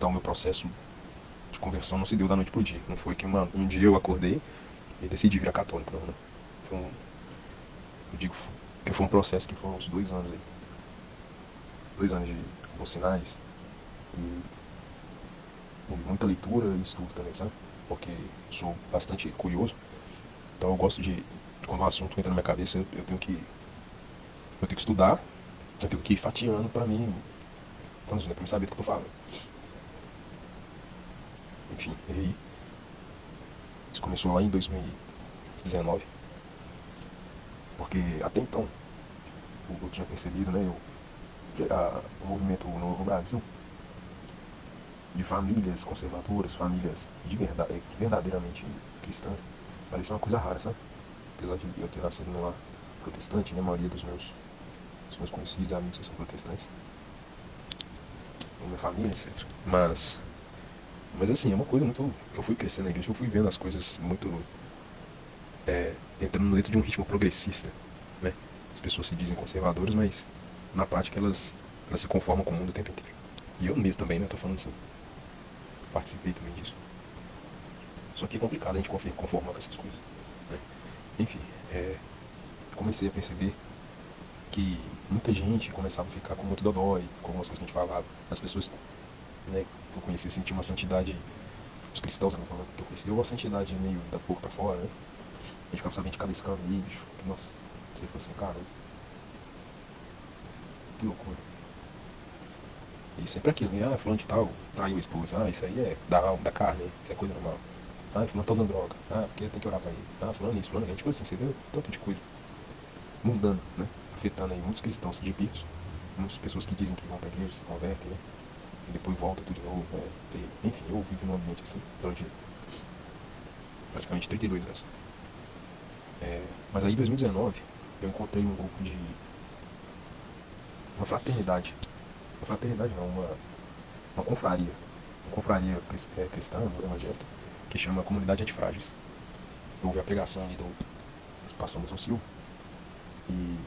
tal, o meu processo de conversão não se deu da noite pro dia. Não foi que um dia eu acordei e decidi virar católico, não, né? Foi um, eu digo que foi um processo que foram uns 2 anos aí. 2 anos de bons sinais e muita leitura e estudo também, sabe? Porque sou bastante curioso, então eu gosto de quando o assunto entra na minha cabeça, eu tenho que estudar, eu tenho que ir fatiando pra mim, pra mim saber do que eu tô falando. Enfim, e aí, isso começou lá em 2019, porque até então eu tinha percebido, né, o movimento no Brasil de famílias conservadoras, famílias verdadeiramente cristãs, parecia uma coisa rara, sabe? Apesar de eu ter nascido numa protestante, né, a maioria dos meus conhecidos, amigos que são protestantes, minha família, etc. Mas assim, é uma coisa muito. Eu fui crescendo na igreja, eu fui vendo as coisas muito. Entrando dentro de um ritmo progressista, né? As pessoas se dizem conservadoras, mas na prática elas se conformam com o mundo o tempo inteiro. E eu mesmo também, né? Tô falando assim. Participei também disso. Só que é complicado a gente conformar com essas coisas, né? Enfim, comecei a perceber que muita gente começava a ficar com muito dodói, com algumas coisas que a gente falava. As pessoas, né, que eu conhecia sentiam uma santidade. Os cristãos, né, falando que eu conhecia, uma santidade meio da boca pra fora, né? A gente ficava sabendo de cada escândalo ali, bicho. Que, nossa, você falou assim, cara, que loucura. E sempre aquilo, né? Fulano de tal, traiu a esposa. Isso aí é da alma, da carne, isso é coisa normal. Fulano tá usando droga. Porque tem que orar pra ele. Fulano isso, fulano aquilo. Tipo assim, você vê tanto de coisa mudando, né? Afetando aí muitos cristãos de picos. Muitas pessoas que dizem que vão pra igreja, se convertem, né? E depois volta tudo de novo. Enfim, eu vivo num ambiente assim, durante praticamente 32 anos. Mas aí em 2019 eu encontrei um grupo de uma fraternidade. Uma fraternidade não, uma confraria. Uma confraria cristã, evangélica, que chama Comunidade Antifrágeis. Eu ouvi a pregação ali do pastor Anderson Silva e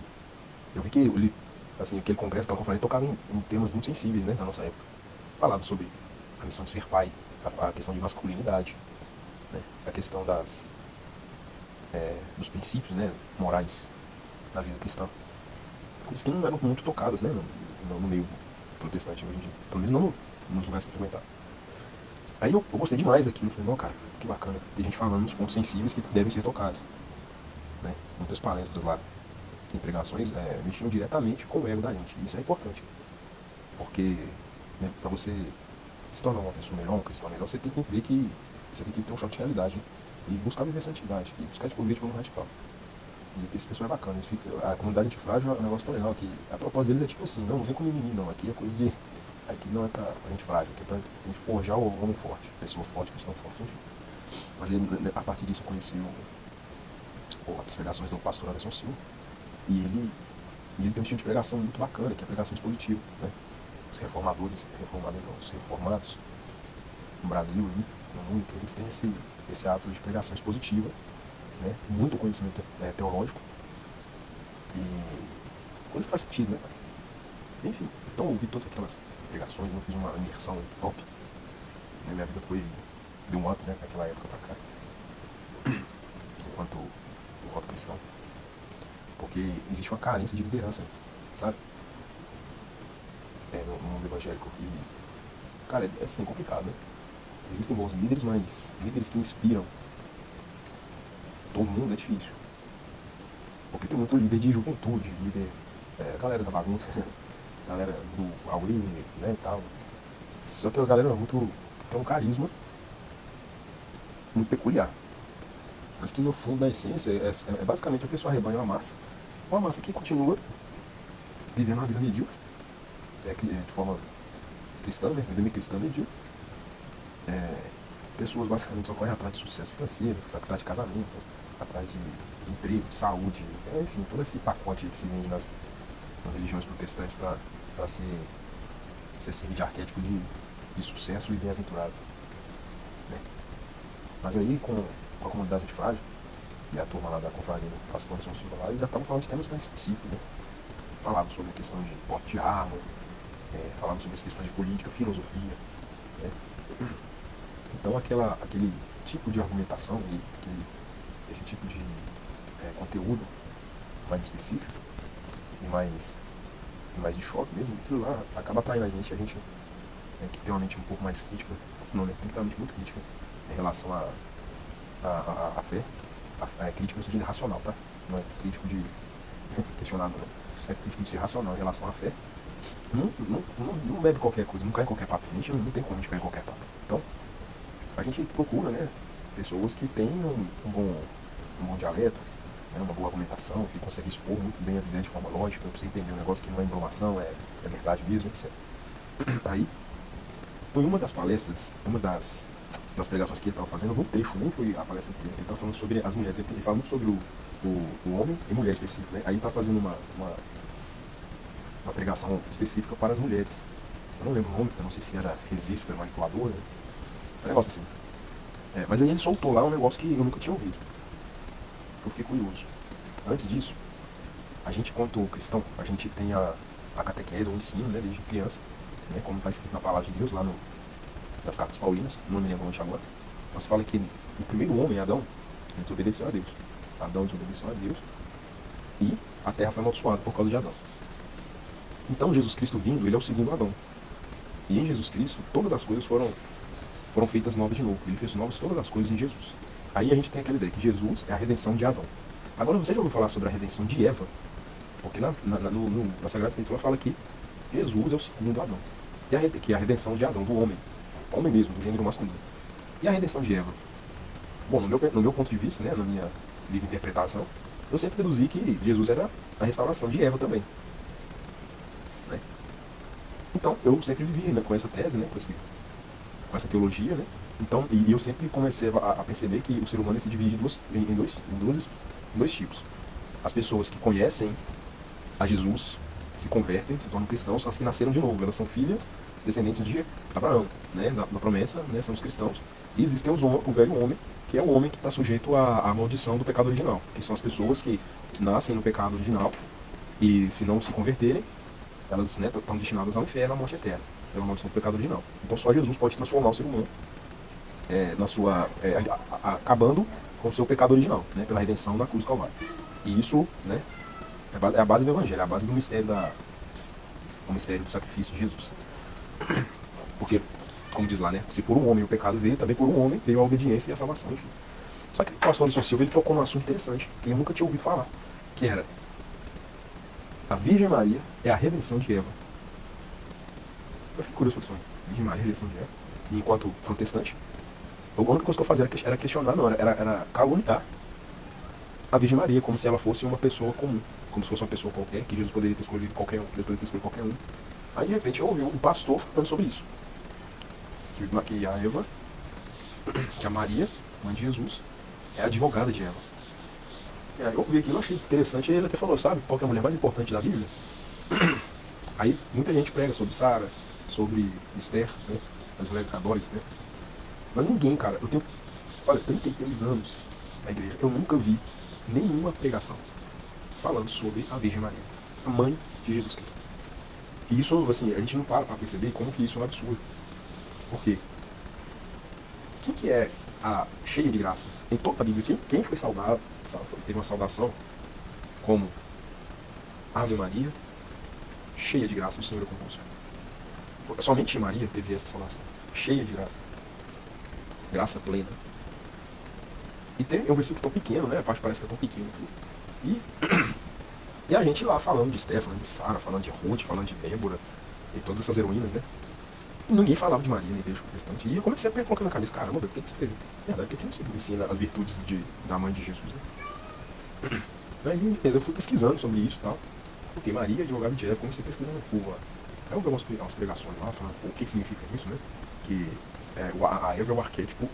eu vi que ele, assim, aquele congresso, aquela confraria tocava em temas muito sensíveis, né, na nossa época. Falava sobre a missão de ser pai, a questão de masculinidade, né, a questão dos princípios, né, morais da vida cristã. Coisas que não eram muito tocadas, né, no meio protestante hoje em dia. Pelo menos não nos lugares que eu frequentava. Aí eu gostei demais daquilo. Eu falei, não, cara, que bacana. Tem gente falando nos pontos sensíveis que devem ser tocados, né? Muitas palestras lá, em pregações, mexiam diretamente com o ego da gente. E isso é importante. Porque, né, pra você se tornar uma pessoa melhor, um cristão melhor, você tem que ver que você tem que ter um choque de realidade, né? E buscar viver santidade. E buscar viver de forma radical. E esse pessoal é bacana. A comunidade antifrágil é um negócio tão legal que a propósito deles é tipo assim, não vem com mimimi não. Aqui é coisa de... Aqui não é pra gente frágil, aqui é pra gente forjar o homem forte, pessoa forte, cristão forte, enfim. Mas aí, a partir disso eu conheci as pregações do pastor Anderson Silva. E ele tem um estilo de pregação muito bacana, que é a pregação expositiva, né? Os reformadores os reformados no Brasil, no mundo, eles têm esse ato de pregação expositiva, né? Muito conhecimento teológico e coisa que faz sentido, né? Enfim, então eu ouvi todas aquelas pregações, eu fiz uma imersão top. Minha vida deu um up, né, naquela época pra cá, enquanto cristão. Porque existe uma carência de liderança, sabe? No mundo evangélico. E, cara, é assim, complicado, né? Existem bons líderes, mas líderes que inspiram todo mundo é difícil. Porque tem muito líder de juventude, líder, galera da bagunça, galera do Aue, né, e tal. Só que a galera tem um carisma muito peculiar. Mas que no fundo, na essência, é basicamente a pessoa rebanha uma massa que continua vivendo uma vida medíocre, de forma cristã, né, vida cristã medíocre. Pessoas basicamente só correm atrás de sucesso financeiro, atrás de casamento, atrás de emprego, de saúde, enfim, todo esse pacote que se vende nas religiões protestantes para ser servir de arquétipo de sucesso e bem-aventurado, né? Mas aí, com a comunidade de frágil, e a turma lá da confraria do pastor Anderson Silva lá, eles já estavam falando de temas mais específicos, né? Falavam sobre a questão de porte de arma, falavam sobre as questões de política, filosofia, né? Então aquele tipo de argumentação e esse tipo de conteúdo mais específico e mais de choque mesmo, aquilo lá acaba atraindo a gente que tem uma mente um pouco mais crítica, não, né? Tem que ter uma mente muito crítica em relação à fé, crítica no sentido racional, tá? Não é crítico de questionador, né? É crítico de ser racional em relação à fé. Não bebe qualquer coisa, não cai em qualquer papo. A gente não tem como a gente cair em qualquer papo. Então, a gente procura, né, pessoas que têm um bom dialeto, né, uma boa argumentação, que conseguem expor muito bem as ideias de forma lógica, pra você entender um negócio que não é embromação, é verdade mesmo, etc. Aí, em uma das palestras, uma das pregações que ele estava fazendo, um trecho, nem foi a palestra dele, ele estava falando sobre as mulheres, ele fala muito sobre o homem e mulher específico, né? Aí ele está fazendo uma pregação específica para as mulheres. Eu não lembro o nome, eu não sei se era resista, manipuladora, um negócio assim. Mas aí ele soltou lá um negócio que eu nunca tinha ouvido. Eu fiquei curioso. Antes disso, a gente, quanto cristão, a gente tem a catequese, o ensino, né, desde criança, né, como está escrito na palavra de Deus, lá nas cartas paulinas, não me lembro onde agora, mas fala que o primeiro homem, Adão, desobedeceu a Deus. Adão desobedeceu a Deus e a terra foi amaldiçoada por causa de Adão. Então Jesus Cristo vindo, ele é o segundo Adão. E em Jesus Cristo, todas as coisas foram feitas novas de novo. Ele fez novas todas as coisas em Jesus. Aí a gente tem aquela ideia que Jesus é a redenção de Adão. Agora, você já ouviu falar sobre a redenção de Eva? Porque na Sagrada Escritura fala que Jesus é o segundo Adão. E que é a redenção de Adão, do homem. Homem mesmo, do gênero masculino. E a redenção de Eva? Bom, no meu ponto de vista, né, na minha livre interpretação, eu sempre deduzi que Jesus era a restauração de Eva também. Né? Então, eu sempre vivi, né, com essa tese, né, com essa teologia, né? Então, e eu sempre comecei a perceber que o ser humano se divide em dois tipos. As pessoas que conhecem a Jesus, se convertem, se tornam cristãos, as que nasceram de novo. Elas são filhas, descendentes de Abraão, né, da promessa, né, são os cristãos. E existem o velho homem, que é o homem que está sujeito à maldição do pecado original, que são as pessoas que nascem no pecado original e, se não se converterem, elas, né, estão destinadas ao inferno, à morte eterna, pela maldição do pecado original. Então só Jesus pode transformar o ser humano acabando com o seu pecado original, né, pela redenção da cruz do Calvário. E isso, né, é a base do Evangelho, é a base do mistério do sacrifício de Jesus. Porque, como diz lá, né, se por um homem o pecado veio, também por um homem veio a obediência e a salvação, enfim. Só que o pastor Anderson Silva, ele tocou num assunto interessante, que eu nunca tinha ouvido falar, que era: a Virgem Maria é a redenção de Eva. Eu fiquei curioso com isso. Virgem Maria, a redenção de Eva. E enquanto protestante, a única coisa que eu fazia era questionar, não, era caluniar a Virgem Maria, como se ela fosse uma pessoa comum, como se fosse uma pessoa qualquer, que Jesus poderia ter escolhido qualquer um, Aí de repente eu ouvi um pastor falando sobre isso. Que a Eva, que a Maria, mãe de Jesus, é a advogada de Eva. E aí eu ouvi aquilo, achei interessante, e ele até falou, sabe, qual que é a mulher mais importante da Bíblia? Aí muita gente prega sobre Sara, sobre Esther, né, as mulheres que adoram Esther. Mas ninguém, cara, eu tenho, 33 anos na igreja, eu nunca vi nenhuma pregação falando sobre a Virgem Maria, a mãe de Jesus Cristo. E isso, assim, a gente não para perceber como que isso é um absurdo. Por quê? Quem que é a cheia de graça? Em toda a Bíblia, quem foi saudado, teve uma saudação como Ave Maria, cheia de graça, o Senhor é convosco. Somente Maria teve essa saudação, cheia de graça. Graça plena. E tem um versículo tão pequeno, né? A parte parece que é tão pequena assim. E a gente lá falando de Esther, falando de Sara, falando de Ruth, falando de Débora, e todas essas heroínas, né? E ninguém falava de Maria na igreja protestante. E eu comecei a colocar isso na cabeça, caramba, por que você verdade, por que você ensina as virtudes da mãe de Jesus, né? Aí eu fui pesquisando sobre isso e tal. Porque Maria, advogada de Eva, comecei pesquisando por lá. Aí eu vi umas pregações lá, falando o que significa isso, né? Que a Eva é o arquétipo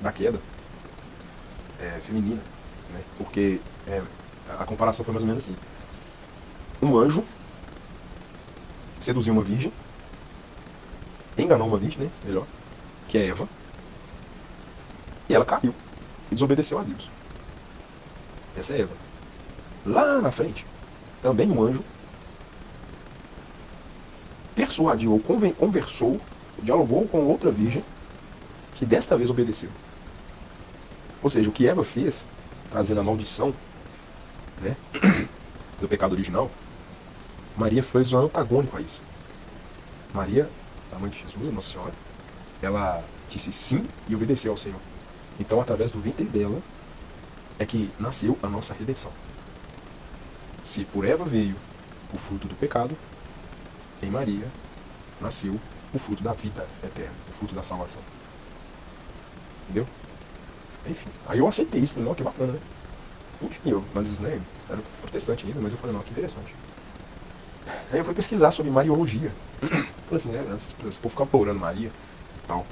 da queda feminina, né? Porque a comparação foi mais ou menos assim: um anjo seduziu uma virgem, enganou uma virgem, né? Melhor, que é Eva, e ela caiu e desobedeceu a Deus. Essa é Eva. Lá na frente, também um anjo persuadiu ou conversou, dialogou com outra virgem, que desta vez obedeceu. Ou seja, o que Eva fez, trazendo a maldição, né, do pecado original, Maria fez um antagônico a isso. Maria, a mãe de Jesus, a Nossa Senhora, ela disse sim e obedeceu ao Senhor. Então, através do ventre dela, é que nasceu a nossa redenção. Se por Eva veio o fruto do pecado, em Maria nasceu o fruto da vida eterna, o fruto da salvação. Entendeu? Enfim, aí eu aceitei isso, falei, não, que bacana, né? Enfim, mas né, era protestante ainda, mas eu falei, não, que interessante. Aí eu fui pesquisar sobre Mariologia. Falei assim, né, antes de eu ficar porando Maria e tal.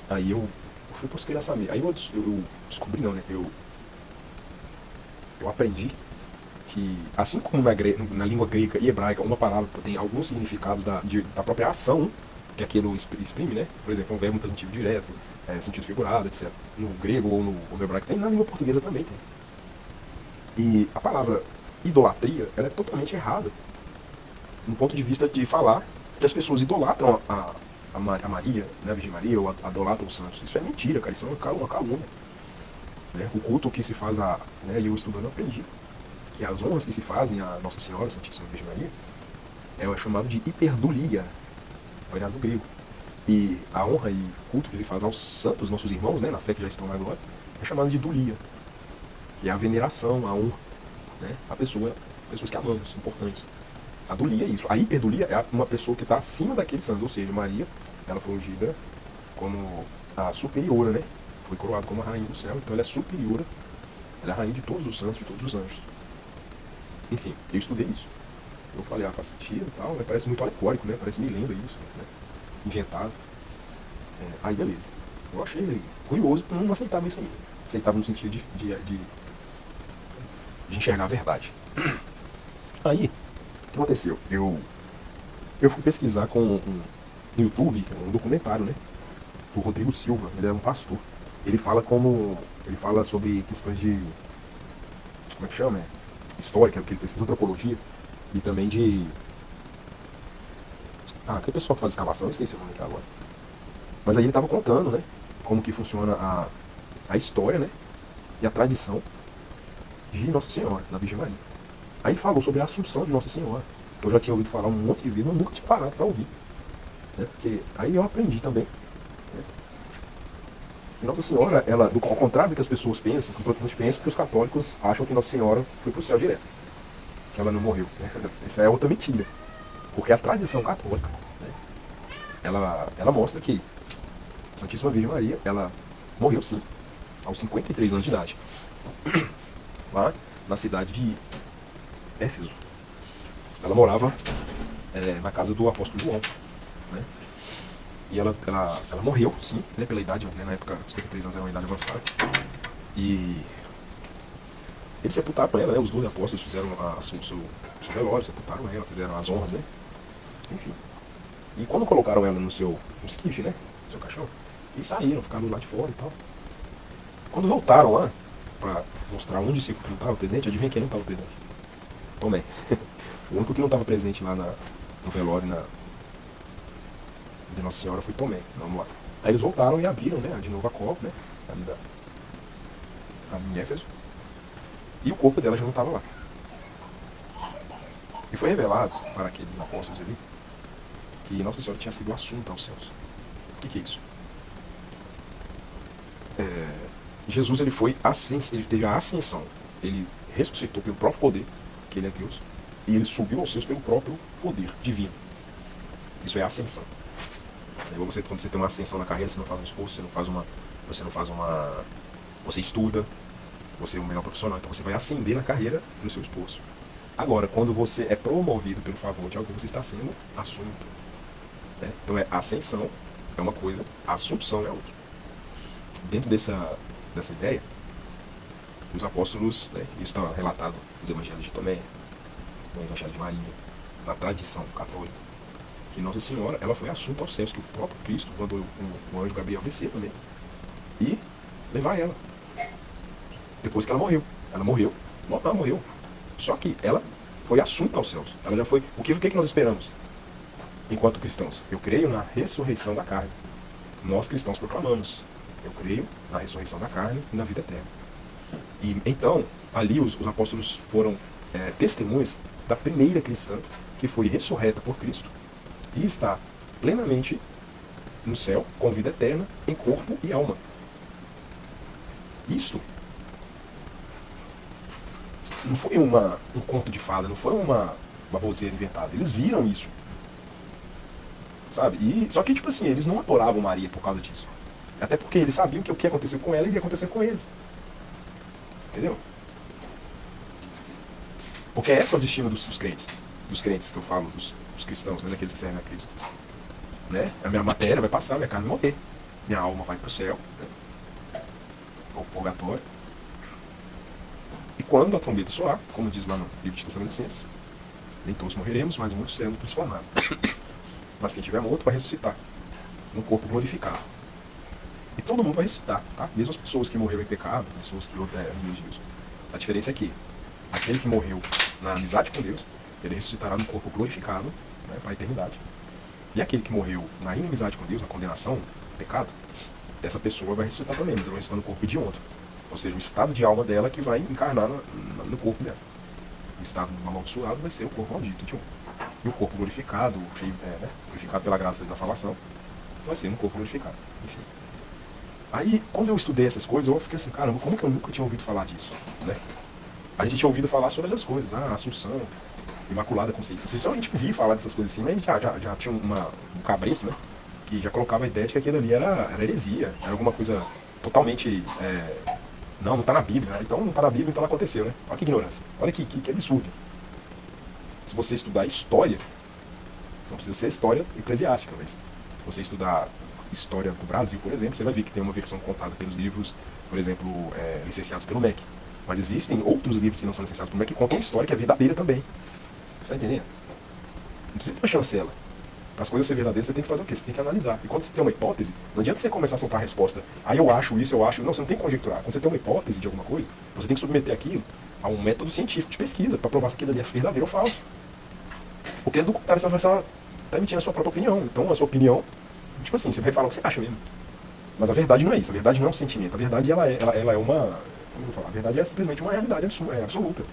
Aí eu fui pesquisar saber. Aí eu descobri, não, né, eu aprendi que, assim como na língua grega e hebraica, uma palavra tem alguns significados da própria ação que aquilo exprime, né? Por exemplo, um verbo transitivo direto, sentido figurado, etc. No grego ou no hebraico tem, na língua portuguesa também tem. E a palavra idolatria, ela é totalmente errada, no ponto de vista de falar que as pessoas idolatram a Maria, né, a Virgem Maria, ou idolatram os santos. Isso é mentira, cara, isso é uma calúnia. Né? O culto que se faz né, eu estudando eu aprendi que as honras que se fazem à Nossa Senhora, Santíssima Virgem Maria, é chamado de hiperdulia, vai do grego. E a honra e culto que se faz aos santos, nossos irmãos, né, na fé que já estão na glória, é chamado de dulia, que é a veneração, a honra, né, a pessoas que amamos, importantes. A dulia é isso. A hiperdulia é uma pessoa que está acima daqueles santos, ou seja, Maria, ela foi ungida como a superiora, né, foi coroada como a rainha do céu, então ela é superiora, ela é a rainha de todos os santos, de todos os anjos. Enfim, eu estudei isso. Eu falei, faz sentido e tal, né? Parece muito alegórico, né? Parece meio lenda isso, né? Inventado. Aí beleza. Eu achei curioso, porque eu não aceitava isso aí. Aceitava no sentido de enxergar a verdade. Aí, o que aconteceu? Eu fui pesquisar no YouTube, um documentário, né? Do Rodrigo Silva, ele é um pastor. Ele fala sobre questões de, como é que chama? Histórica, que ele pesquisa antropologia, e também aquele pessoal que faz escavação, eu esqueci o nome aqui agora. Mas aí ele estava contando, né, como que funciona a história, né, e a tradição de Nossa Senhora, da Virgem Maria. Aí ele falou sobre a Assunção de Nossa Senhora, que eu já tinha ouvido falar um monte de vezes, mas nunca tinha parado para ouvir. Né, porque aí eu aprendi também, né, que Nossa Senhora, ela, ao contrário do que as pessoas pensam, que os protestantes pensam, que os católicos acham que Nossa Senhora foi para o céu direto, que ela não morreu. Né? Essa é outra mentira. Porque a tradição católica, né, ela mostra que a Santíssima Virgem Maria, ela morreu sim, aos 53 anos de idade, lá na cidade de Éfeso. Ela morava na casa do apóstolo João. Né? E ela morreu, sim, né, pela idade, né, na época, 53 anos era uma idade avançada. E eles sepultaram ela, né, os 12 apóstolos fizeram o seu velório, sepultaram ela, fizeram as honras, né? Enfim. E quando colocaram ela no esquife, né, no seu caixão, eles saíram, ficaram lá de fora e tal. Quando voltaram lá, para mostrar um discípulo que não estava presente, adivinha quem não estava presente? Tomé. O único que não estava presente lá no velório de Nossa Senhora foi Tomé. Vamos lá. Aí eles voltaram e abriram, né, de novo a cova, né, ali em Éfeso. E o corpo dela já não estava lá. E foi revelado para aqueles apóstolos ali que Nossa Senhora tinha sido assunta aos céus. O que é isso? Jesus ele teve a ascensão. Ele ressuscitou pelo próprio poder, que ele é Deus, e ele subiu aos céus pelo próprio poder divino. Isso é ascensão. Quando você tem uma ascensão na carreira, você não faz um esforço, você estuda, você é um melhor profissional, então você vai ascender na carreira no seu esforço. Agora, quando você é promovido pelo favor de alguém, você está sendo assunto. Né? Então, ascensão é uma coisa, assunção é outra. Dentro dessa ideia, os apóstolos, né, isso está relatado nos evangelhos de Tomé, no evangelho de Maria, na tradição católica, que Nossa Senhora ela foi assunta aos céus, que o próprio Cristo mandou o anjo Gabriel descer também e levar ela. Depois que ela morreu. Ela morreu. Só que ela foi assunta aos céus. Ela já foi. O que nós esperamos? Enquanto cristãos, eu creio na ressurreição da carne. Nós cristãos proclamamos Eu creio na ressurreição da carne e na vida eterna. E então, ali os apóstolos foram testemunhas da primeira cristã que foi ressurreta por Cristo e está plenamente no céu, com vida eterna, em corpo e alma. Isso não foi um conto de fada, não foi uma baboseira inventada. Eles viram isso. Sabe? Só que, tipo assim, eles não adoravam Maria por causa disso. Até porque eles sabiam que o que aconteceu com ela iria acontecer com eles. Entendeu? Porque esse é o destino dos crentes. Dos crentes que eu falo, dos cristãos, né? Daqueles que servem a Cristo. Né? A minha matéria vai passar, minha carne vai morrer. Minha alma vai para o céu. Né? Ou purgatório. E quando a trombeta soar, como diz lá no livro de Tessalonicenses, nem todos morreremos, mas muitos seremos transformados. Mas quem tiver morto vai ressuscitar, num corpo glorificado. E todo mundo vai ressuscitar, tá? Mesmo as pessoas que morreram em pecado, pessoas que oderam Deus. A diferença é que aquele que morreu na amizade com Deus, ele ressuscitará num corpo glorificado, né, para a eternidade. E aquele que morreu na inimizade com Deus, na condenação, no pecado, essa pessoa vai ressuscitar também, mas ela vai ressuscitar no corpo de outro. Ou seja, o estado de alma dela que vai encarnar no corpo dela. O estado amaldiçoado vai ser o corpo maldito de um. E o corpo glorificado, glorificado pela graça da salvação, vai ser um corpo glorificado. Enfim. Aí, quando eu estudei essas coisas, eu fiquei assim, caramba, como que eu nunca tinha ouvido falar disso? Né? A gente tinha ouvido falar sobre essas coisas, Assunção, Imaculada Conceição. Só a gente via falar dessas coisas assim, mas a gente já tinha um cabresto, né? Que já colocava a ideia de que aquilo ali era heresia, era alguma coisa totalmente... não está na Bíblia, né? Então não está na Bíblia, então não aconteceu, né? Olha que ignorância, olha que absurdo. Se você estudar história, não precisa ser história eclesiástica, mas se você estudar história do Brasil, por exemplo, você vai ver que tem uma versão contada pelos livros, por exemplo, licenciados pelo MEC. Mas existem outros livros que não são licenciados pelo MEC que contam história que é verdadeira também. Você está entendendo? Não precisa ter uma chancela. Para as coisas serem verdadeiras, você tem que fazer o quê? Você tem que analisar. E quando você tem uma hipótese, não adianta você começar a soltar a resposta. Aí eu acho isso, eu acho... Não, você não tem que conjecturar. Quando você tem uma hipótese de alguma coisa, você tem que submeter aquilo a um método científico de pesquisa para provar se aquilo ali é verdadeiro ou falso. Porque do contrário, você vai estar emitindo a sua própria opinião. Então, a sua opinião, tipo assim, você vai falar o que você acha mesmo. Mas a verdade não é isso. A verdade não é um sentimento. A verdade, ela é uma... Como eu vou falar? A verdade é simplesmente uma realidade absoluta.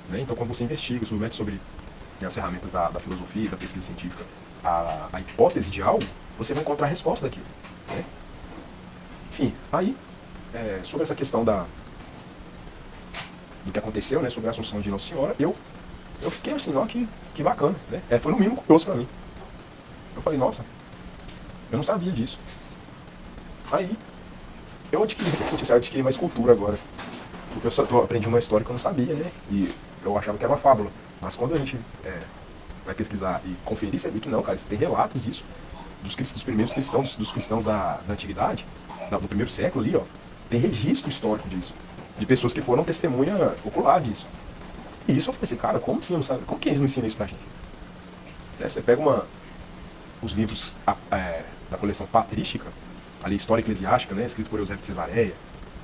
Né? Então, quando você investiga, submete sobre as ferramentas da filosofia, da pesquisa científica, a hipótese de algo, você vai encontrar a resposta daquilo. Né? Enfim, aí, sobre essa questão do que aconteceu, né, sobre a Assunção de Nossa Senhora, eu fiquei assim, ó, que bacana, né? Foi no mínimo curioso pra mim. Eu falei, nossa, eu não sabia disso. Aí, eu adquiri mais cultura agora. Porque eu aprendi uma história que eu não sabia, né? E eu achava que era uma fábula. Mas quando a gente vai pesquisar e conferir, você vê que não, cara, você tem relatos disso. Dos primeiros cristãos, dos cristãos da antiguidade, do primeiro século ali, ó. Tem registro histórico disso. De pessoas que foram testemunha ocular disso. E isso eu falei assim, cara, como assim, não sabe? Como que eles não ensinam isso pra gente? Você pega os livros da coleção patrística, ali, História Eclesiástica, né, escrito por Eusébio de Cesareia,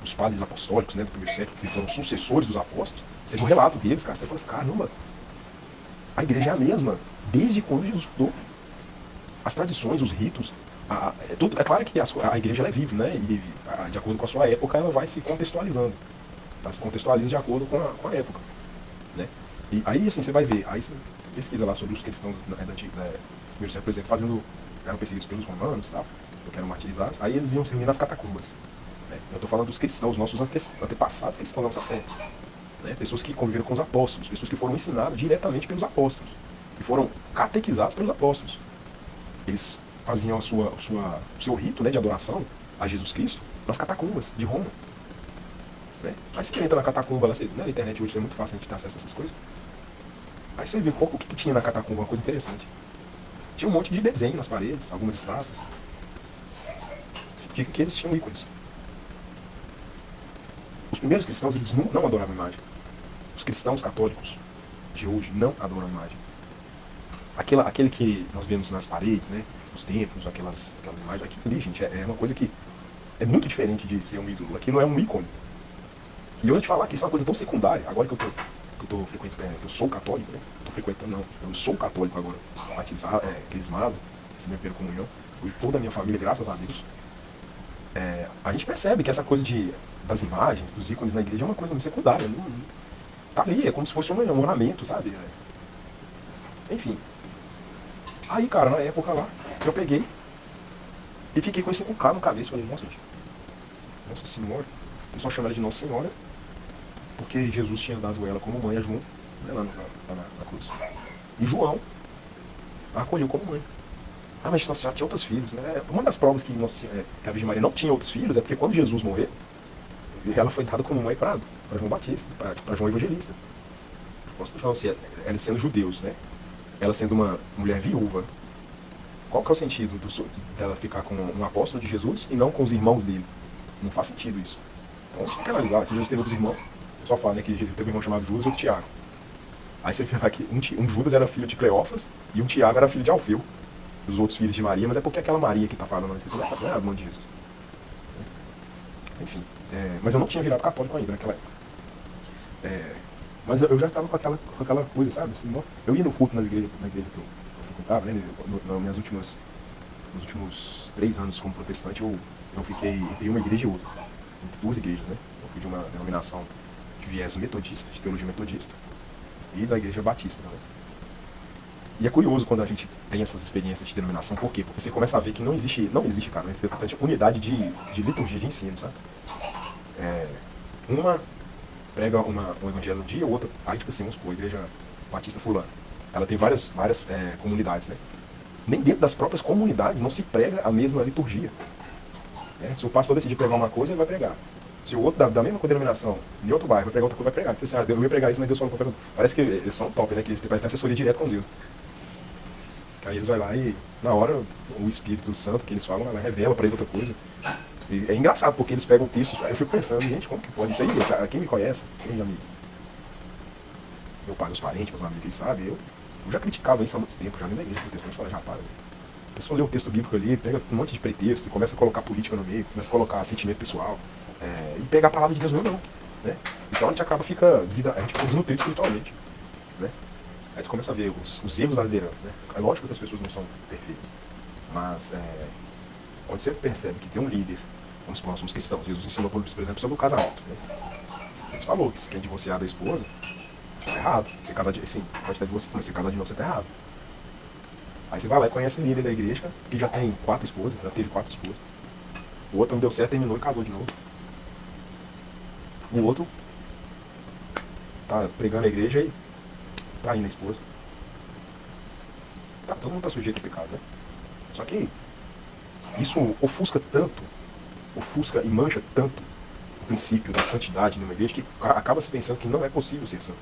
os padres apostólicos, né, do primeiro século, que foram sucessores dos apóstolos, você vê o relato deles, cara, você fala assim, caramba, a igreja é a mesma, desde quando Jesus fundou. As tradições, os ritos, tudo, é claro que a igreja ela é viva, né, e de acordo com a sua época, ela vai se contextualizando. Ela se contextualiza de acordo com a época. Né? E aí, assim, você vai ver, aí você pesquisa lá sobre os cristãos do primeiro século, por exemplo, eram perseguidos pelos romanos, tal, porque eram martirizados, aí eles iam se reunir nas catacumbas. Né? Eu estou falando dos cristãos, nossos antepassados cristãos da nossa fé. Né? Pessoas que conviveram com os apóstolos, pessoas que foram ensinadas diretamente pelos apóstolos, que foram catequizados pelos apóstolos. Eles faziam o seu rito, né, de adoração a Jesus Cristo nas catacumbas de Roma. Né? Aí você entra na catacumba, na internet hoje é muito fácil a gente ter acesso a essas coisas. Aí você vê o que tinha na catacumba, uma coisa interessante. Tinha um monte de desenho nas paredes, algumas estátuas. Significa que eles tinham ícones. Os primeiros cristãos, eles não adoravam imagem. Os cristãos católicos de hoje não adoram imagem. Aquele que nós vemos nas paredes, né, nos templos, aquelas imagens, aquilo ali, gente, é uma coisa que é muito diferente de ser um ídolo. Aquilo é um ícone. E eu ia te falar que isso é uma coisa tão secundária, agora que eu tô frequentando, eu sou católico, né? Tô frequentando, não, eu sou católico agora, batizado, crismado, essa é a minha primeira comunhão, e toda a minha família, graças a Deus, a gente percebe que essa coisa das imagens, dos ícones na igreja é uma coisa muito secundária. Tá ali, é como se fosse um ornamento, sabe? Enfim. Aí, cara, na época lá, eu peguei e fiquei com esse K no cabeça. Falei, nossa, gente, Nossa Senhora. Eu só chamo ela de Nossa Senhora, porque Jesus tinha dado ela como mãe a João, né, lá na cruz. E João a acolheu como mãe. Ah, mas Nossa Senhora tinha outros filhos, né? Uma das provas que a Virgem Maria não tinha outros filhos é porque quando Jesus morreu, ela foi dada como mãe para João Batista, para João Evangelista. Posso falar assim, ela sendo judeus, né? Ela sendo uma mulher viúva. Qual que é o sentido dela ficar com um apóstolo de Jesus e não com os irmãos dele? Não faz sentido isso. Então a gente tem que analisar. Se Jesus teve outros irmãos, o pessoal fala, né, que Jesus teve um irmão chamado Judas e outro Tiago. Aí você vê lá que um Judas era filho de Cleófas e um Tiago era filho de Alfeu. Os outros filhos de Maria, mas é porque aquela Maria que está falando na escritura não é a mãe de Jesus. Enfim, mas eu não tinha virado católico ainda naquela época. Mas eu já estava com aquela coisa, sabe? Assim, eu ia no culto na igreja que eu frequentava, né? Nos últimos 3 anos como protestante, eu fiquei em uma igreja e outra. Entre 2 igrejas, né? Eu fui de uma denominação de viés metodista, de teologia metodista, e da igreja batista também. E é curioso quando a gente tem essas experiências de denominação, por quê? Porque você começa a ver que não existe, cara, na igreja protestante, unidade de liturgia de ensino, sabe? Uma prega um evangelho no dia, outra, aí tipo assim, vamos supor, a igreja batista fulana, ela tem várias comunidades, né? Nem dentro das próprias comunidades não se prega a mesma liturgia. Se o pastor decidir pregar uma coisa, ele vai pregar. Se o outro da mesma denominação, em outro bairro, vai pregar outra coisa, vai pregar. Porque assim, eu ia pregar isso, mas Deus falou para pregar. Parece que eles são top, né? Que eles têm assessoria direta com Deus. Que aí eles vão lá e, na hora, o Espírito Santo que eles falam, ela revela para eles outra coisa. E é engraçado, porque eles pegam textos, eu fico pensando, gente, como que pode isso aí? Quem me conhece, quem já me... Meu pai, meus parentes, meus amigos, eles sabem, eu já criticava isso há muito tempo, já nem na igreja protestante, falava, já para. A pessoa lê o texto bíblico ali, pega um monte de pretexto e começa a colocar política no meio, começa a colocar sentimento pessoal, e pega a palavra de Deus mesmo não, né? Então a gente fica desnutrido espiritualmente, né? Aí você começa a ver os erros da liderança, né? É lógico que as pessoas não são perfeitas, mas quando você percebe que tem um líder, vamos supor, nós somos cristãos, Jesus ensinou, por exemplo, sobre o casamento, né? Ele falou que quem divorciar da esposa, tá errado. Você casar de... Sim, pode estar divorciado, mas você casar de novo, você tá errado. Aí você vai lá e conhece o líder da igreja, que já tem 4 esposas, já teve 4 esposas. O outro não deu certo, terminou e casou de novo. O outro tá pregando a igreja e traindo a esposa. Todo mundo tá sujeito a pecado, né? Só que isso ofusca e mancha tanto o princípio da santidade numa igreja que acaba se pensando que não é possível ser santo.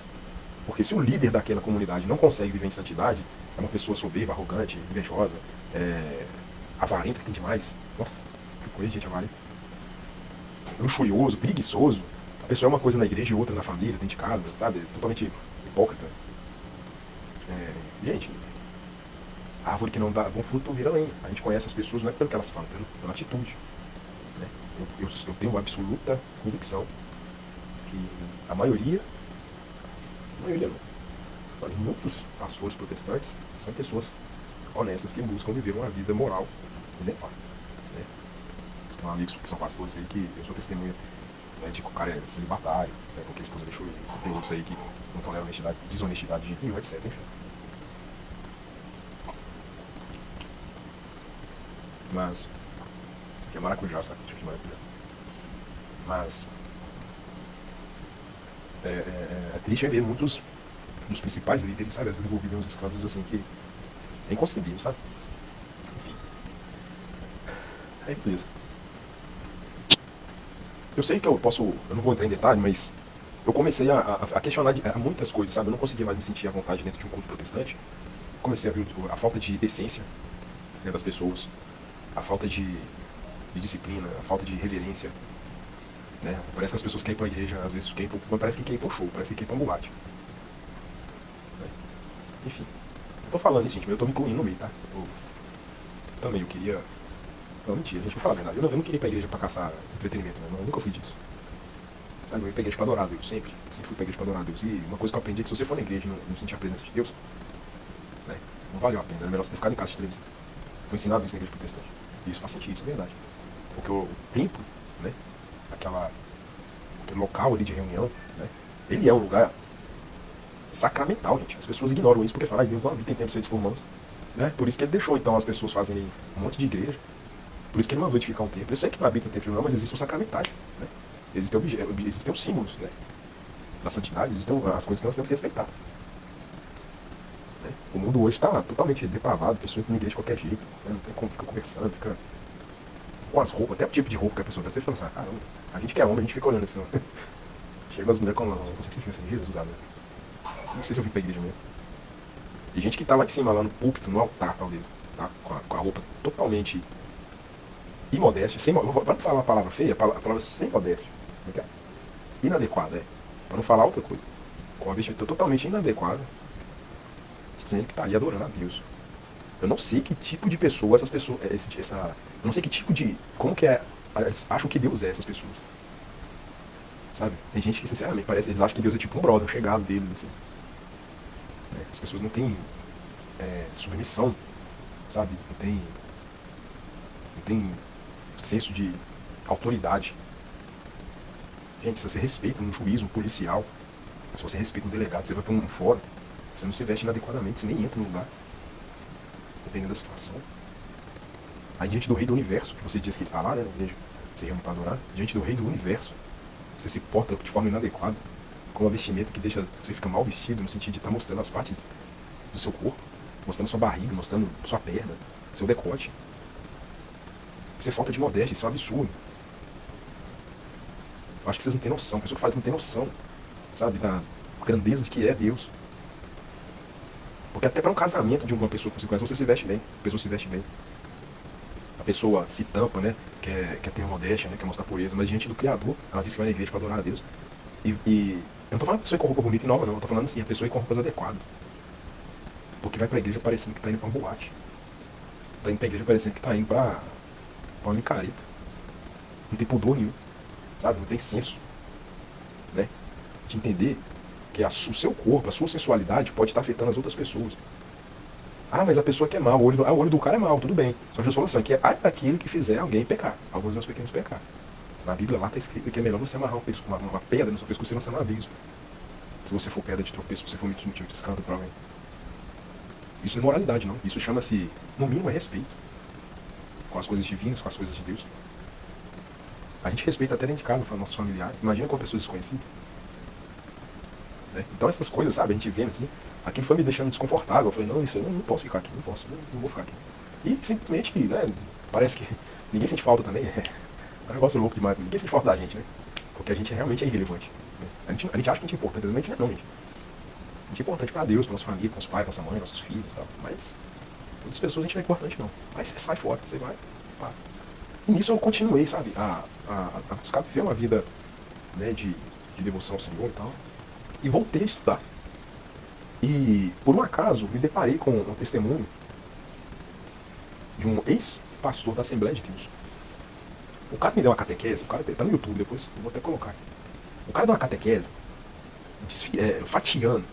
Porque se o líder daquela comunidade não consegue viver em santidade, é uma pessoa soberba, arrogante, invejosa, avarenta que tem demais. Nossa, que coisa de gente avarenta. Luxurioso, preguiçoso. A pessoa é uma coisa na igreja e outra na família, dentro de casa, sabe? Totalmente hipócrita. Gente, a árvore que não dá bom fruto vira lenha. A gente conhece as pessoas não é pelo que elas falam, pela atitude. Né? Eu tenho uma absoluta convicção que a maioria não, mas muitos pastores protestantes são pessoas honestas que buscam viver uma vida moral exemplar. Né? Tem amigos que são pastores aí que eu sou testemunha, né, de que o cara é celibatário, né, porque a esposa deixou ele. Tem outros aí que não toleram desonestidade de nenhum, etc. Enfim. Mas isso aqui é maracujá, sabe? Tipo de maracujá. Mas é triste ver muitos dos principais líderes, sabe? Às vezes envolvidos em uns escândalos assim que é inconcebível, sabe? Enfim. Beleza. Eu sei que eu não vou entrar em detalhe, mas eu comecei a questionar muitas coisas, sabe? Eu não conseguia mais me sentir à vontade dentro de um culto protestante. Comecei a ver a falta de decência, né, das pessoas, a falta de disciplina, a falta de reverência. Né? Parece que as pessoas querem ir para a igreja, às vezes parece que querem ir para o show, parece que querem ir para um boate. Né? Enfim, eu tô falando isso, gente, mas eu tô me incluindo no meio, tá? Também eu queria... Não, mentira, gente, vou falar a verdade. Eu não queria ir pra igreja pra caçar entretenimento, né? Eu nunca fui disso. Sabe, eu ia pra igreja pra adorar a Deus, sempre. Sempre fui pra igreja pra adorar a Deus. E uma coisa que eu aprendi é que se você for na igreja e não sentir a presença de Deus, né, não valeu a pena. Era melhor você ter ficado em casa de televisão. Fui ensinado isso na igreja protestante. E isso faz sentido, isso é verdade. porque o templo, né, aquele local ali de reunião, né, ele é um lugar sacramental, gente. As pessoas ignoram isso porque falam, Deus não habita em templos feitos por mãos. Né? Por isso que ele deixou, então, as pessoas fazerem um monte de igreja. Por isso que ele mandou edificar um templo. Eu sei que não habita em templo não, mas existem os sacramentais. Né? Existem os símbolos, né, da santidade, existem as coisas que nós temos que respeitar. Né? O mundo hoje está totalmente depravado, a pessoa entra na igreja de qualquer jeito, né? Não tem como, fica conversando, fica com as roupas, até o tipo de roupa que a pessoa dá. Você fala assim, caramba, a gente que é homem, a gente fica olhando assim, ó. Chega as mulheres com as roupas assim, assim, Jesus usado. Não sei se eu vim pra igreja mesmo. E gente que tá lá em cima, lá no púlpito, no altar, talvez, tá? Com a roupa totalmente imodéstia, sem, pra não falar uma palavra feia, a palavra sem modéstia, inadequada, pra não falar outra coisa, com a vestimenta totalmente inadequada, dizendo que tá ali adorando a Deus. Eu não sei que tipo de pessoa essas pessoas, eu não sei que tipo de, como que é, eles acham que Deus é essas pessoas, sabe? Tem gente que, sinceramente, parece, eles acham que Deus é tipo um brother, um chegado deles, assim. As pessoas não têm submissão, sabe? Não tem senso de autoridade. Gente, se você respeita um juiz, um policial, se você respeita um delegado, você vai para um fórum, você não se veste inadequadamente, você nem entra no lugar, dependendo da situação. Aí diante do rei do universo, que você diz que está lá, né, na igreja, você reúne para adorar, diante do rei do universo, você se porta de forma inadequada, com uma vestimenta que deixa você ficar mal vestido, no sentido de estar mostrando as partes do seu corpo, mostrando sua barriga, mostrando sua perna, seu decote. Isso é falta de modéstia, isso é um absurdo. Eu acho que vocês não têm noção, a pessoa que faz não tem noção, sabe, da grandeza de que é Deus. Porque até para um casamento de uma pessoa que você conhece, você se veste bem, a pessoa se veste bem. A pessoa se tampa, né, quer ter modéstia, né, quer mostrar pureza, mas diante do Criador, ela diz que vai na igreja para adorar a Deus. E eu não tô falando a pessoa ir com roupa bonita e nova, não, eu tô falando assim, a pessoa ir com roupas adequadas. Porque vai pra igreja parecendo que tá indo pra uma boate. Tá indo pra igreja parecendo que tá indo pra uma micareta. Não tem pudor nenhum, sabe? Não tem senso, né? De entender que o seu corpo, a sua sensualidade pode estar afetando as outras pessoas. Ah, mas a pessoa que é mal, o olho do cara é mal, tudo bem. Só que a solução é que é aquele que fizer alguém pecar. Alguns meus pequenos pecar. Na Bíblia lá está escrito que é melhor você amarrar uma pedra no seu pescoço e lançar no abismo. Se você for pedra de tropeço, se você for motivo de escândalo para alguém. Isso não é moralidade, não. Isso chama-se, no mínimo, é respeito. Com as coisas divinas, com as coisas de Deus. A gente respeita até dentro de casa, nossos familiares. Imagina com pessoas desconhecidas. Né? Então essas coisas, sabe, a gente vendo assim, aquilo foi me deixando desconfortável. Eu falei, não, isso eu não posso ficar aqui, não vou ficar aqui. E simplesmente, né, parece que ninguém sente falta também. É um negócio louco demais. Ninguém sente falta da gente, né? Porque a gente realmente é irrelevante. Né? A gente acha que a gente é importante, mas a gente não é, gente. A gente é importante pra Deus, pra nossa família, pra nossos pais, pra nossa mãe, nossos filhos e tal. Mas outras pessoas a gente não é importante, não. Aí você sai fora, você vai, pá. E nisso eu continuei, sabe, a buscar viver uma vida, né, de devoção ao Senhor e tal. E voltei a estudar. E, por um acaso, me deparei com um testemunho de um ex-pastor da Assembleia de Deus. O cara me deu uma catequese, o cara tá no YouTube depois, eu vou até colocar. O cara deu uma catequese, fatiando,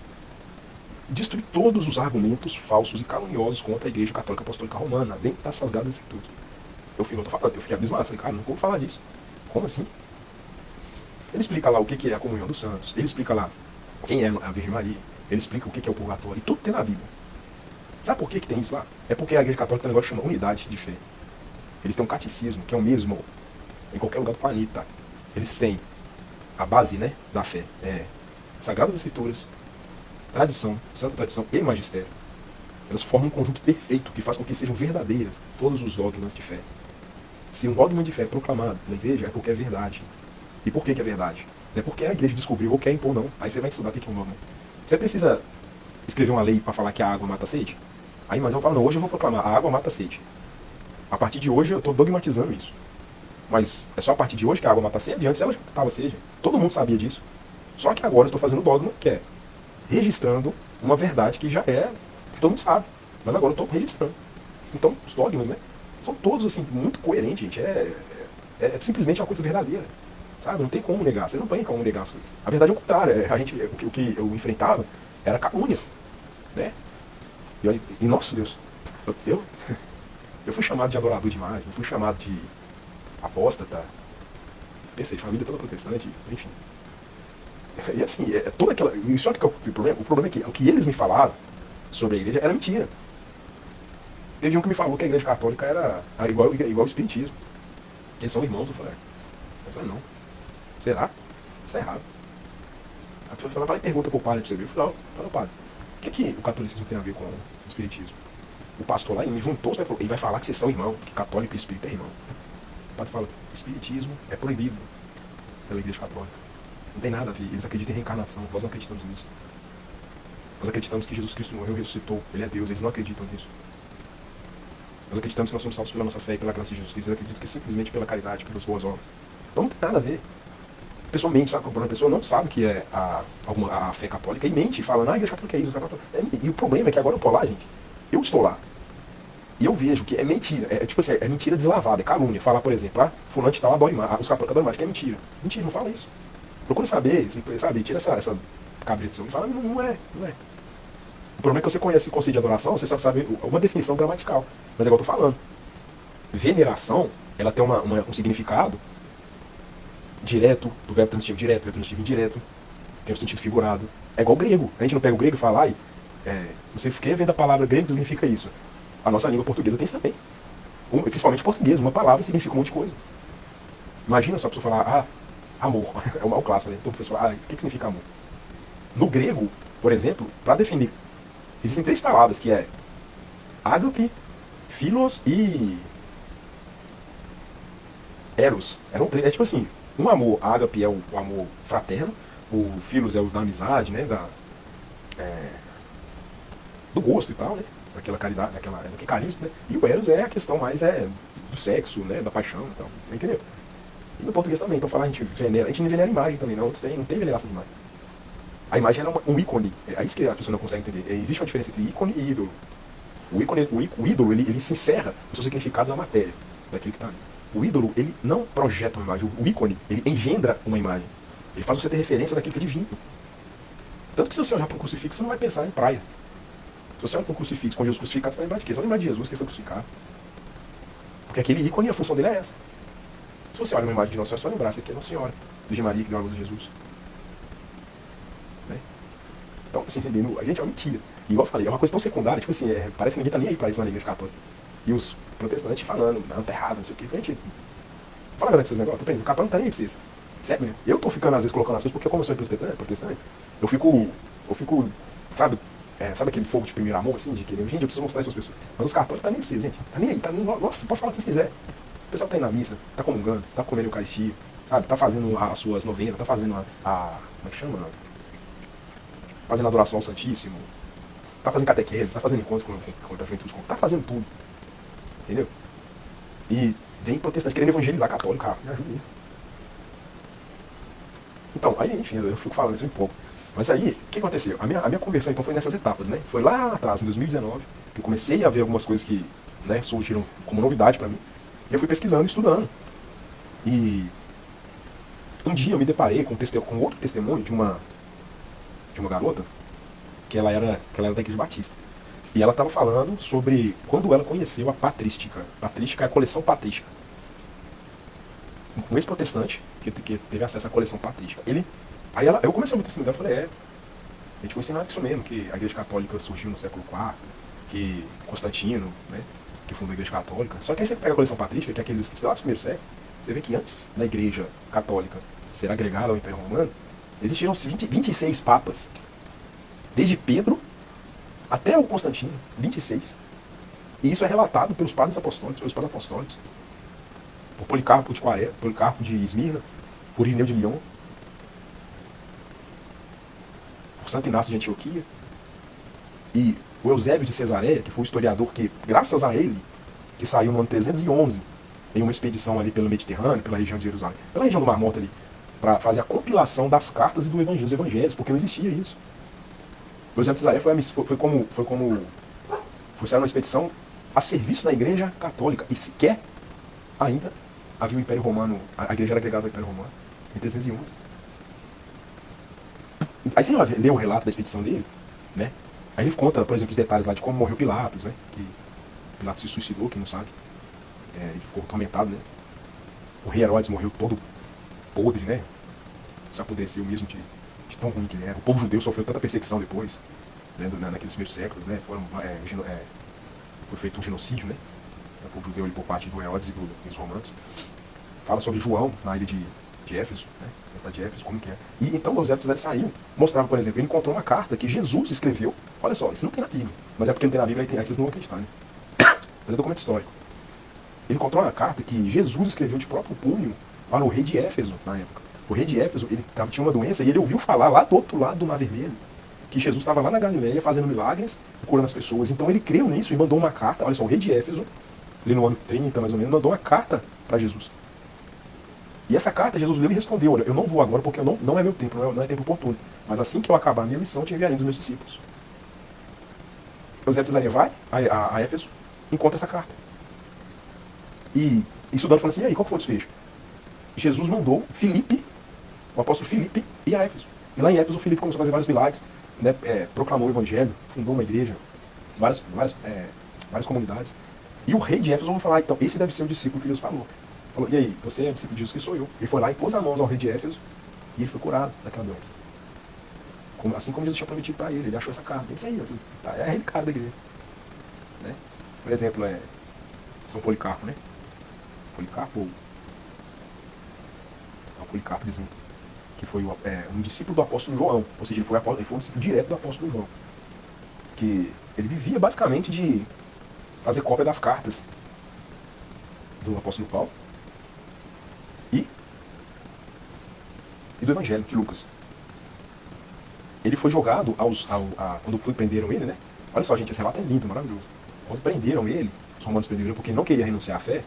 e destruiu todos os argumentos falsos e caluniosos contra a Igreja Católica Apostólica Romana, dentro das Sagradas Escrituras. Eu fiquei abismado, falei, cara, não vou falar disso. Como assim? Ele explica lá o que é a comunhão dos santos, ele explica lá quem é a Virgem Maria, ele explica o que é o purgatório, e tudo tem na Bíblia. Sabe por que tem isso lá? É porque a Igreja Católica tem um negócio que chama unidade de fé. Eles têm um catecismo, que é o mesmo em qualquer lugar do planeta. Eles têm a base, né, da fé. Sagradas Escrituras, tradição, santa tradição e magistério. Elas formam um conjunto perfeito que faz com que sejam verdadeiras todos os dogmas de fé. Se um dogma de fé é proclamado na igreja, é porque é verdade. E por que é verdade? Não é porque a igreja descobriu ou quer impor, não. Aí você vai estudar o que é um dogma. Você precisa escrever uma lei para falar que a água mata a sede? Aí, mas eu falo, não, hoje eu vou proclamar, a água mata a sede. A partir de hoje eu estou dogmatizando isso. Mas é só a partir de hoje que a água mata a sede? Antes ela já matava a sede. Todo mundo sabia disso. Só que agora eu estou fazendo o dogma, que é registrando uma verdade que já é, que todo mundo sabe. Mas agora eu estou registrando. Então, os dogmas, né, são todos, assim, muito coerentes, gente. É simplesmente uma coisa verdadeira. Sabe? Não tem como negar. Você não tem como negar as coisas. A verdade é o contrário. O que eu enfrentava era calúnia. Né? Nossa Deus, eu fui chamado de adorador demais, eu fui chamado apóstata. Pensei, família toda protestante, enfim. E assim, toda aquela. E só que o problema? O problema é que o que eles me falaram sobre a igreja era mentira. Teve um que me falou que a igreja católica era igual o espiritismo. Que eles são irmãos, eu falei, mas não. Será? Isso é errado. A pessoa fala, vai e pergunta pro padre pra você ver. Eu falei, não, padre, o que o catolicismo tem a ver com o espiritismo? O pastor lá, ele me juntou, ele vai falar que vocês são irmãos, que católico e espírita é irmão. O padre fala, espiritismo é proibido pela igreja católica. Não tem nada a ver, eles acreditam em reencarnação, nós não acreditamos nisso. Nós acreditamos que Jesus Cristo morreu e ressuscitou, ele é Deus, eles não acreditam nisso. Nós acreditamos que nós somos salvos pela nossa fé e pela graça de Jesus Cristo, eles acreditam que simplesmente pela caridade, pelas boas obras. Então não tem nada a ver. A pessoa mente, sabe? A pessoa não sabe que é a fé católica e mente, falando, a igreja católica é isso, e o problema é que agora eu tô lá, gente. Eu estou lá. E eu vejo que é mentira. Tipo assim, é mentira deslavada, é calúnia. Falar, por exemplo, fulano de tal adora imagem, os católicos adoram imagem, que é mentira. Mentira, não fala isso. Procura saber, sabe? Tira essa cabeça e fala, não é. O problema é que você conhece o conceito de adoração, você sabe uma definição gramatical. Mas é igual eu tô falando. Veneração, ela tem um significado direto, do verbo transitivo direto, verbo transitivo indireto, tem um sentido figurado. É igual o grego. A gente não pega o grego e fala, não sei o que, vem da palavra grego que significa isso. A nossa língua portuguesa tem isso também. Principalmente português, uma palavra significa um monte de coisa. Imagina só a pessoa falar, amor. É o clássico, né? Então a pessoa fala, o que significa amor? No grego, por exemplo, para definir, existem 3 palavras, que é ágape, philos e eros. Eram 3, tipo assim, um amor, ágape é o amor fraterno, o philos é o da amizade, né? Do gosto e tal, né? Daquela caridade, daquele carisma, né? E o eros é a questão mais do sexo, né? Da paixão e tal, entendeu? E no português também, então falar a gente não venera a imagem também, não tem veneração de imagem. A imagem era um ícone, é isso que a pessoa não consegue entender. Existe uma diferença entre ícone e ídolo. O ídolo, ele se encerra o seu significado na matéria, daquilo que está ali. O ídolo, ele não projeta uma imagem, o ícone, ele engendra uma imagem. Ele faz você ter referência daquilo que é divino. Tanto que se você olhar para um crucifixo, você não vai pensar em praia. Se você olha para um crucifixo com Jesus crucificado, você vai lembrar de quê? Você vai lembrar de Jesus que foi crucificado. Porque aquele ícone, a função dele é essa. Se você olha uma imagem de Nossa Senhora, você vai lembrar, essa aqui é Nossa Senhora, Virgem Maria, que deu a luz a Jesus. Né? Então, assim, entendendo? A gente é uma mentira. E igual eu falei, é uma coisa tão secundária, tipo assim, parece que ninguém tá nem aí pra isso na igreja católica. E os protestantes falando, não, tá errado, não sei o quê. Gente, fala a verdade desses negócios, o católico não tá nem aí pra vocês. Sério mesmo. Eu tô ficando, às vezes, colocando as coisas, porque como eu sou protestante, eu fico, sabe, sabe aquele fogo de primeiro amor, assim, de querer, gente, eu preciso mostrar isso às pessoas. Mas os católicos tá nem pra vocês, gente. Tá nem aí, nossa, pode falar o que vocês quiserem. O pessoal tá indo na missa, tá comungando, tá comendo Eucaristia, sabe, tá fazendo as suas novenas, tá fazendo como é que chama? Fazendo adoração ao Santíssimo, tá fazendo catequese, tá fazendo encontro com a juventude, tá fazendo tudo. Entendeu? E vem protestante querendo evangelizar católico, cara, me ajuda nisso. Então, aí, enfim, eu fico falando isso um pouco. Mas aí, o que aconteceu? A minha conversão, então, foi nessas etapas, né? Foi lá atrás, em 2019, que eu comecei a ver algumas coisas que, né, surgiram como novidade pra mim. E eu fui pesquisando, estudando. E um dia eu me deparei com outro testemunho de uma garota, que ela era da Igreja Batista. E ela estava falando sobre quando ela conheceu a patrística. Patrística é a coleção patrística. Um ex-protestante que teve acesso à coleção patrística. Eu comecei a me testemunhar e falei, a gente foi ensinado isso mesmo, que a Igreja Católica surgiu no século IV, que Constantino, né, que fundou a Igreja Católica. Só que aí você pega a coleção patrística, que é aqueles escritos lá dos primeiros séculos, você vê que antes da Igreja Católica ser agregada ao Império Romano, existiram 26 papas. Desde Pedro até o Constantino, 26. E isso é relatado pelos padres apostólicos, pelos pais apostólicos. Por Policarpo de Esmirna, por Irineu de Lyon, por Santo Inácio de Antioquia. E o Eusébio de Cesareia, que foi o historiador que, graças a ele, que saiu no ano 311, em uma expedição ali pelo Mediterrâneo, pela região de Jerusalém, pela região do Mar Morto ali, para fazer a compilação das cartas e dos evangelhos, porque não existia isso. O Eusébio de Cesareia foi sair uma expedição a serviço da Igreja Católica, e sequer ainda havia o Império Romano, a Igreja era agregada ao Império Romano, em 311. Aí você lê o relato da expedição dele, né? Aí ele conta, por exemplo, os detalhes lá de como morreu Pilatos, né? Que Pilatos se suicidou, quem não sabe. Ele ficou atormentado, né? o rei Herodes morreu todo podre, né? Se apodreceu mesmo de tão ruim que ele era. O povo judeu sofreu tanta perseguição depois, né, naqueles primeiros séculos, né? Foi feito um genocídio, né? O povo judeu ali, por parte do Herodes e dos romanos. Fala sobre João, na ilha de Éfeso, né? Na cidade de Éfeso, como que é. E então Eusébios saiu, mostrava, por exemplo, ele encontrou uma carta que Jesus escreveu. Olha só, isso não tem na Bíblia, mas é porque não tem na Bíblia, aí vocês não vão acreditar, né? Mas é documento histórico. Ele encontrou uma carta que Jesus escreveu de próprio punho para o rei de Éfeso, na época. O rei de Éfeso, ele tinha uma doença e ele ouviu falar lá do outro lado do Mar Vermelho que Jesus estava lá na Galileia fazendo milagres, curando as pessoas. Então ele creu nisso e mandou uma carta. Olha só, o rei de Éfeso, ali no ano 30 mais ou menos, mandou uma carta para Jesus. E essa carta Jesus leu e respondeu: olha, eu não vou agora porque não é meu tempo, não é tempo oportuno. Mas assim que eu acabar a minha missão, eu te enviarei dos meus discípulos. Eusébio de Cesareia vai a Éfeso, encontra essa carta. E estudando, falando assim: e aí, qual foi o desfecho? Jesus mandou Filipe, o apóstolo Filipe, ir a Éfeso. E lá em Éfeso, Filipe começou a fazer vários milagres, né, proclamou o evangelho, fundou uma igreja, várias comunidades. E o rei de Éfeso ouviu falar: então, esse deve ser o discípulo que Jesus falou. Falou: e aí, você é discípulo de Jesus, que sou eu. Ele foi lá e pôs as mãos ao rei de Éfeso e ele foi curado daquela doença. Assim como Jesus tinha prometido para ele achou essa carta. É isso aí, é a relicária da igreja. Né? Por exemplo, São Policarpo, né? Policarpo, dizem que foi um discípulo do apóstolo João, ou seja, ele foi um discípulo direto do apóstolo João, que ele vivia basicamente de fazer cópia das cartas do apóstolo Paulo e do evangelho de Lucas. Ele foi jogado quando prenderam ele, né? Olha só, gente, esse relato é lindo, maravilhoso. Quando prenderam ele, os romanos prenderam ele porque ele não queria renunciar à fé.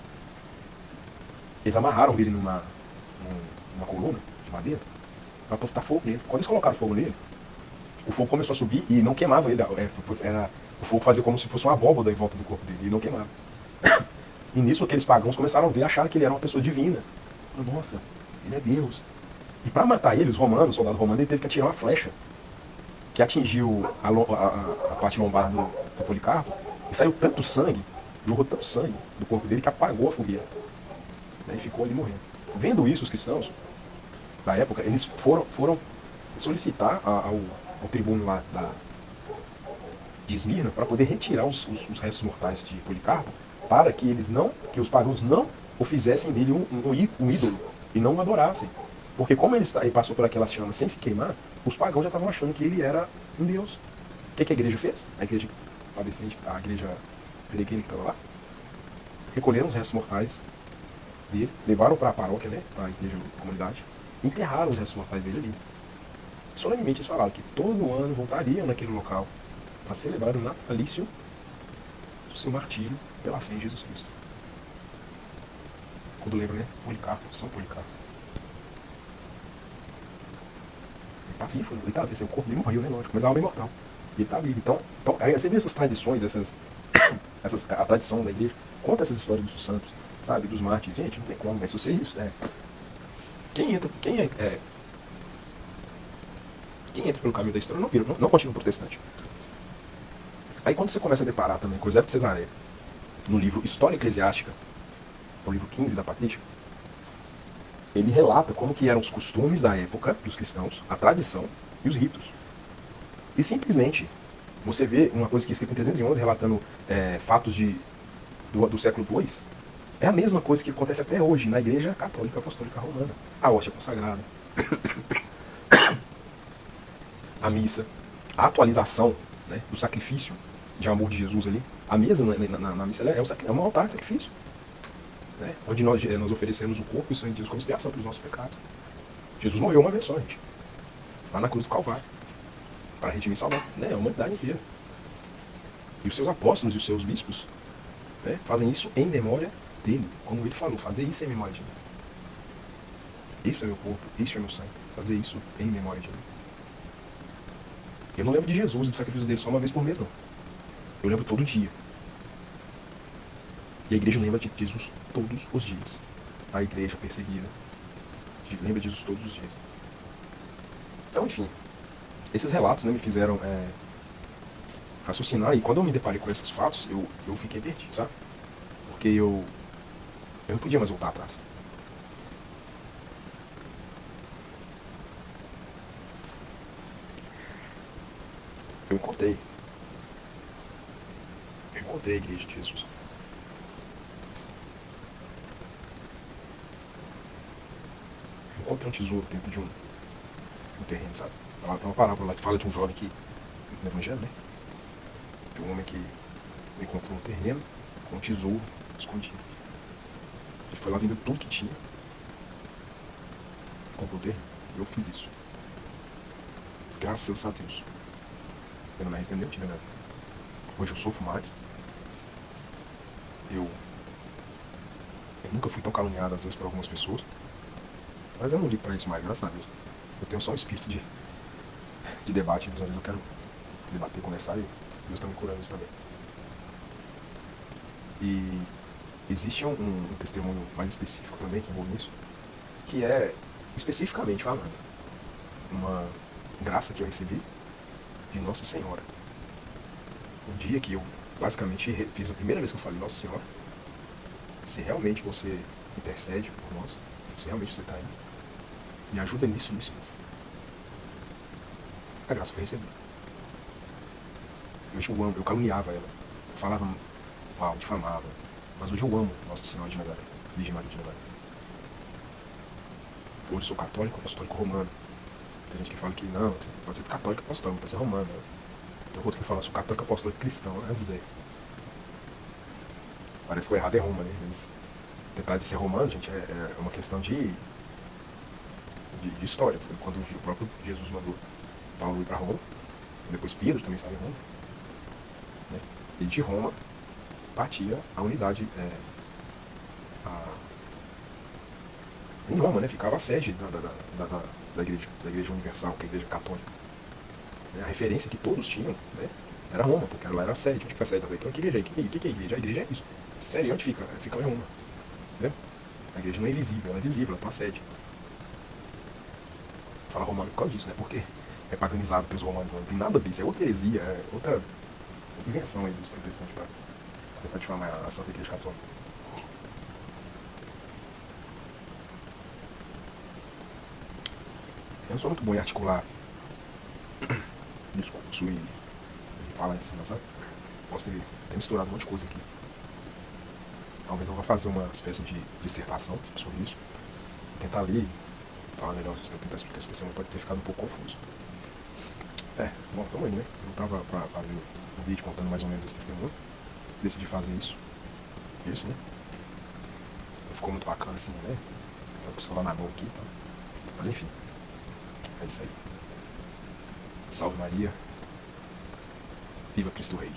Eles amarraram ele numa coluna de madeira para botar fogo nele. Quando eles colocaram fogo nele, o fogo começou a subir e não queimava ele. O fogo fazia como se fosse uma abóbora em volta do corpo dele e não queimava. E nisso aqueles pagãos começaram a ver, acharam que ele era uma pessoa divina. Nossa, ele é Deus. E para matar ele, os soldados romanos, ele teve que atirar uma flecha que atingiu a parte lombar do Policarpo e saiu tanto sangue, jorrou tanto sangue do corpo dele que apagou a fogueira. E ficou ali morrendo. Vendo isso, os cristãos da época, eles foram solicitar ao tribuno lá de Esmirna para poder retirar os restos mortais de Policarpo, para que os pagãos não o fizessem dele um ídolo e não o adorassem. Porque como ele passou por aquelas chamas sem se queimar, os pagãos já estavam achando que ele era um deus. O que a igreja fez? A igreja padecente, a igreja peregrina que estava lá, recolheram os restos mortais dele, levaram para a paróquia, né, para a igreja da comunidade, enterraram os restos mortais dele ali. Solenemente eles falaram que todo ano voltariam naquele local para celebrar o natalício do seu martírio pela fé em Jesus Cristo. Quando lembra, né? Policarpo, São Policarpo. Ele está vivo, ele está vivo. O corpo dele morreu, né? Lógico, mas a alma é imortal. E ele está vivo. Então aí você vê essas tradições, a tradição da igreja, conta essas histórias dos santos, sabe? Dos mártires. Gente, não tem como, mas se você isso, quem entra pelo caminho da história não continua protestante. Aí quando você começa a deparar também com Eusébio de Cesareia, no livro História Eclesiástica, no livro 15 da Patrística, ele relata como que eram os costumes da época dos cristãos, a tradição e os ritos. E simplesmente, você vê uma coisa que é escrita em 311, relatando fatos do século II, é a mesma coisa que acontece até hoje na Igreja Católica Apostólica Romana. A hóstia consagrada, a missa, a atualização, né, do sacrifício de amor de Jesus ali. A mesa na missa é um altar de sacrifício, né, onde nós oferecemos o corpo e o sangue de Jesus como expiação pelos nossos pecados. Jesus morreu uma vez só, gente, lá na cruz do Calvário, para redimir e salvar, né, a humanidade inteira. E os seus apóstolos e os seus bispos, né, fazem isso em memória dele, como ele falou, fazer isso em memória de mim. Isso é meu corpo, isso é meu sangue, fazer isso em memória de mim. Eu não lembro de Jesus, do sacrifício dele só uma vez por mês, não. Eu lembro todo dia. E a igreja lembra de Jesus todos os dias. A igreja perseguida lembra de Jesus todos os dias. Então, enfim, esses relatos, né, me fizeram raciocinar. E quando eu me deparei com esses fatos, eu fiquei perdido, sabe? Porque eu não podia mais voltar atrás. Eu encontrei. Eu encontrei a igreja de Jesus. Eu encontrei um tesouro dentro de um terreno, sabe? Tem uma parábola lá que fala de um jovem que, no Evangelho, né? De um homem que encontrou um terreno com um tesouro escondido. Ele foi lá vender tudo que tinha, comprou o terreno. Eu fiz isso. Graças a Deus. Eu não me arrependo, de verdade. Hoje eu sofro mais. Eu nunca fui tão caluniado às vezes por algumas pessoas. Mas eu não ligo pra isso mais, graças a Deus. Eu tenho só um espírito de debate. Às vezes eu quero debater, conversar, e Deus está me curando isso também. E existe um testemunho mais específico também que envolve isso, que é, especificamente falando, uma graça que eu recebi de Nossa Senhora. Um dia que eu basicamente fiz a primeira vez que eu falei: Nossa Senhora, se realmente você intercede por nós, se realmente você está aí, me ajuda nisso, nisso. A graça foi recebida. Hoje eu amo, eu caluniava ela, eu falava mal, difamava, mas hoje eu amo Nossa Senhora de Nazaré, Virgem Maria de Nazaré. Hoje eu sou católico, apostólico romano. Tem gente que fala que não, você pode ser católico apostólico, pode ser romano. Tem outro que fala: sou católico apostólico cristão, né? As ideias. Parece que o errado é Roma, né? Mas tentar de ser romano, gente, é uma questão de história. Foi quando o próprio Jesus mandou Paulo ir para Roma, depois Pedro também estava em Roma, né? E de Roma partia a unidade, em Roma, né? Ficava a sede da igreja universal, que é a igreja católica. A referência que todos tinham, né, era Roma, porque lá era a sede. Onde fica a sede? Então, que igreja é? O que é a igreja? A igreja é isso. Sério, onde fica? Fica em Roma. Entendeu? A igreja não é invisível, ela é visível, ela tem uma sede. Fala romano por causa disso, né? Porque é paganizado pelos romanos, não tem nada disso, é outra heresia, é outra invenção aí dos protestantes para tentar difamar a Santa Igreja Católica. Eu não sou muito bom em articular discurso e falar em cima, sabe? Posso ter misturado um monte de coisa aqui. Talvez eu vá fazer uma espécie de dissertação sobre isso, tentar ler, falar melhor, tentar explicar esse testemunho, pode ter ficado um pouco confuso. Bom, tamo aí, né? Eu tava pra fazer um vídeo contando mais ou menos esse testemunho, decidi fazer isso, né? Não ficou muito bacana assim, né? Eu tô só lá na mão aqui e tal. Mas enfim, é isso aí. Salve Maria, viva Cristo Rei.